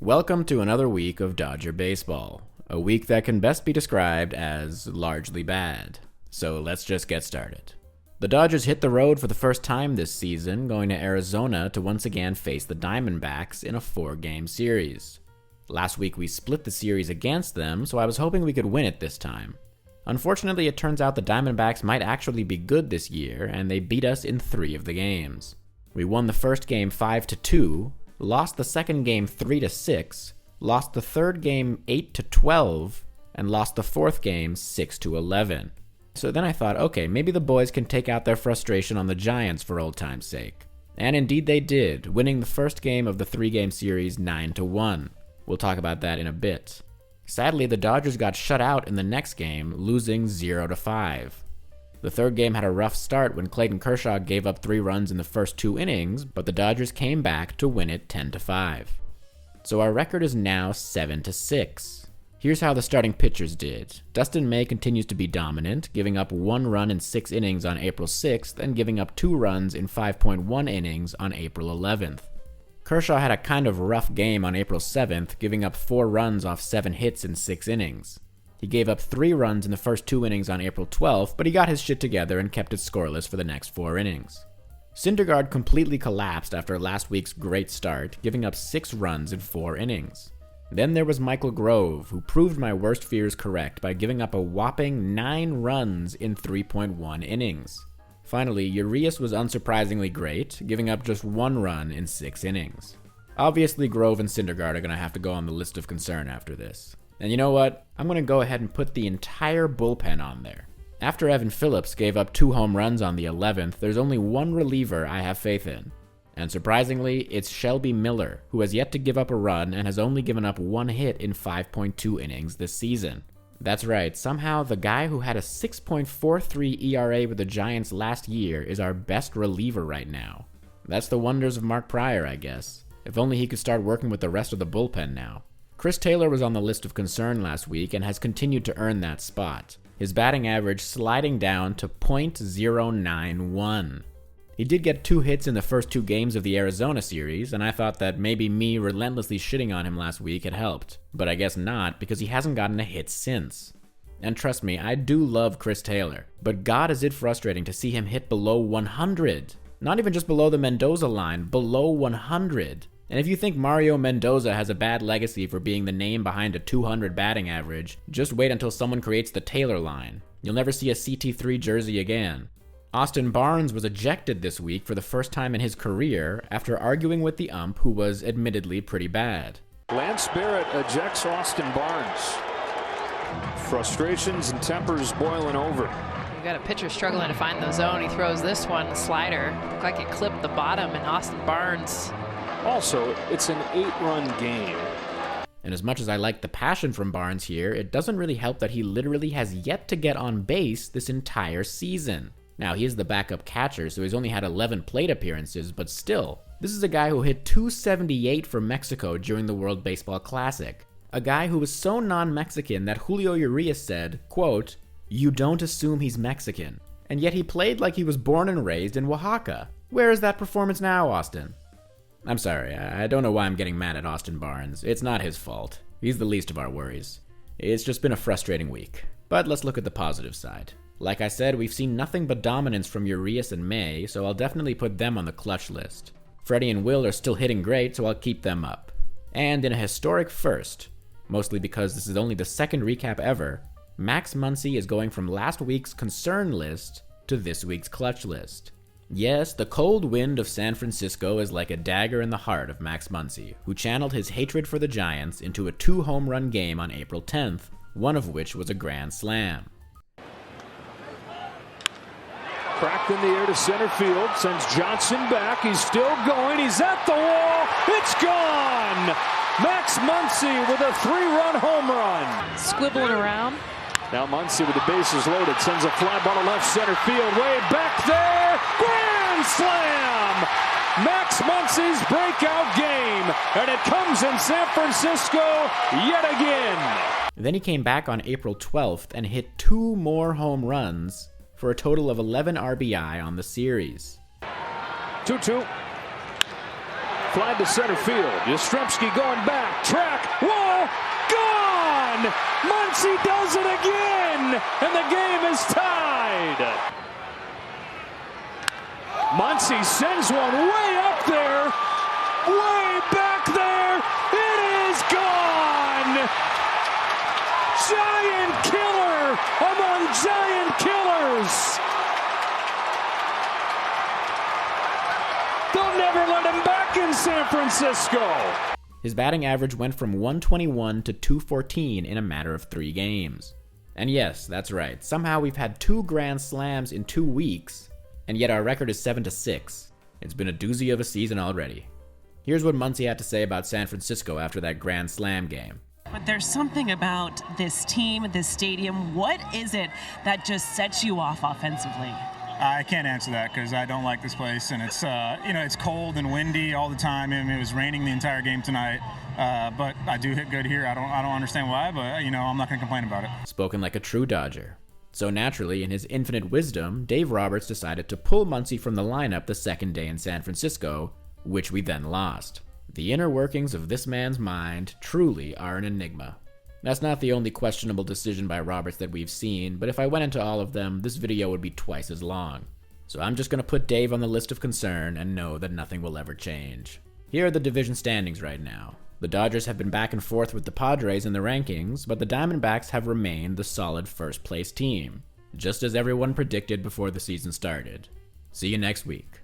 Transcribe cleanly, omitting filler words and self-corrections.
Welcome to another week of Dodger baseball, a week that can best be described as largely bad. So let's just get started. The Dodgers hit the road for the first time this season, going to Arizona to once again face the Diamondbacks in a 4-game series. Last week we split the series against them, so I was hoping we could win it this time. Unfortunately, it turns out the Diamondbacks might actually be good this year, and they beat us in 3 of the games. We won the first game 5-2, lost the second game 3-6, lost the third game 8-12, and lost the fourth game 6-11. So then I thought, okay, maybe the boys can take out their frustration on the Giants for old time's sake. And indeed they did, winning the first game of the 3-game series 9-1. We'll talk about that in a bit. Sadly, the Dodgers got shut out in the next game, losing 0-5. The third game had a rough start when Clayton Kershaw gave up 3 runs in the first 2 innings, but the Dodgers came back to win it 10-5. So our record is now 7-6. Here's how the starting pitchers did. Dustin May continues to be dominant, giving up 1 run in 6 innings on April 6th and giving up 2 runs in 5.1 innings on April 11th. Kershaw had a kind of rough game on April 7th, giving up 4 runs off 7 hits in 6 innings. He gave up 3 runs in the first 2 innings on April 12th, but he got his shit together and kept it scoreless for the next 4 innings. Syndergaard completely collapsed after last week's great start, giving up 6 runs in 4 innings. Then there was Michael Grove, who proved my worst fears correct by giving up a whopping 9 runs in 3.1 innings. Finally, Urias was unsurprisingly great, giving up just 1 run in 6 innings. Obviously, Grove and Syndergaard are going to have to go on the list of concern after this. And you know what? I'm going to go ahead and put the entire bullpen on there. After Evan Phillips gave up 2 home runs on the 11th, there's only one reliever I have faith in. And surprisingly, it's Shelby Miller, who has yet to give up a run and has only given up 1 hit in 5.2 innings this season. That's right, somehow the guy who had a 6.43 ERA with the Giants last year is our best reliever right now. That's the wonders of Mark Prior, I guess. If only he could start working with the rest of the bullpen now. Chris Taylor was on the list of concern last week and has continued to earn that spot, his batting average sliding down to .091. He did get 2 hits in the first 2 games of the Arizona series, and I thought that maybe me relentlessly shitting on him last week had helped, but I guess not, because he hasn't gotten a hit since. And trust me, I do love Chris Taylor, but God is it frustrating to see him hit below 100. Not even just below the Mendoza line, below 100. And if you think Mario Mendoza has a bad legacy for being the name behind a 200 batting average, just wait until someone creates the Taylor line. You'll never see a CT3 jersey again. Austin Barnes was ejected this week for the first time in his career after arguing with the ump, who was admittedly pretty bad. Lance Barrett ejects Austin Barnes. Frustrations and tempers boiling over. You've got a pitcher struggling to find the zone. He throws this one, slider. Looked like it clipped the bottom, and Austin Barnes. Also, it's an 8-run game. And as much as I like the passion from Barnes here, it doesn't really help that he literally has yet to get on base this entire season. Now, he is the backup catcher, so he's only had 11 plate appearances, but still, this is a guy who hit .278 for Mexico during the World Baseball Classic. A guy who was so non-Mexican that Julio Urias said, quote, "You don't assume he's Mexican." And yet he played like he was born and raised in Oaxaca. Where is that performance now, Austin? I'm sorry, I don't know why I'm getting mad at Austin Barnes. It's not his fault. He's the least of our worries. It's just been a frustrating week. But let's look at the positive side. Like I said, we've seen nothing but dominance from Urias and May, so I'll definitely put them on the clutch list. Freddie and Will are still hitting great, so I'll keep them up. And in a historic first, mostly because this is only the 2nd recap ever, Max Muncy is going from last week's concern list to this week's clutch list. Yes, the cold wind of San Francisco is like a dagger in the heart of Max Muncy, who channeled his hatred for the Giants into a 2-home-run game on April 10th, one of which was a grand slam. Cracked in the air to center field, sends Johnson back. He's still going. He's at the wall. It's gone. Max Muncy with a 3-run home run. Squibbling around. Now Muncy with the bases loaded, sends a fly ball to left center field. Way back there. Grand slam. Max Muncy's breakout game. And it comes in San Francisco yet again. Then he came back on April 12th and hit 2 more home runs for a total of 11 RBI on the series. 2-2. Fly to center field. Yastrzemski going back. Track. Wall. Gone! Muncy does it again! And the game is tied. Muncy sends one way up there. Way back there. It is gone! Giant killer among giant killers. They'll never let him back in San Francisco. His batting average went from 121 to 214 in a matter of 3 games. And yes, that's right, somehow we've had 2 grand slams in 2 weeks, and yet our record is 7-6. It's been a doozy of a season already. Here's what Muncy had to say about San Francisco after that grand slam game. But there's something about this team, this stadium. What is it that just sets you off offensively? I can't answer that because I don't like this place, and it's it's cold and windy all the time. I mean, it was raining the entire game tonight, but I do hit good here. I don't understand why, but I'm not going to complain about it. Spoken like a true Dodger. So naturally, in his infinite wisdom, Dave Roberts decided to pull Muncy from the lineup the second day in San Francisco, which we then lost. The inner workings of this man's mind truly are an enigma. That's not the only questionable decision by Roberts that we've seen, but if I went into all of them, this video would be twice as long. So I'm just going to put Dave on the list of concern and know that nothing will ever change. Here are the division standings right now. The Dodgers have been back and forth with the Padres in the rankings, but the Diamondbacks have remained the solid first place team, just as everyone predicted before the season started. See you next week.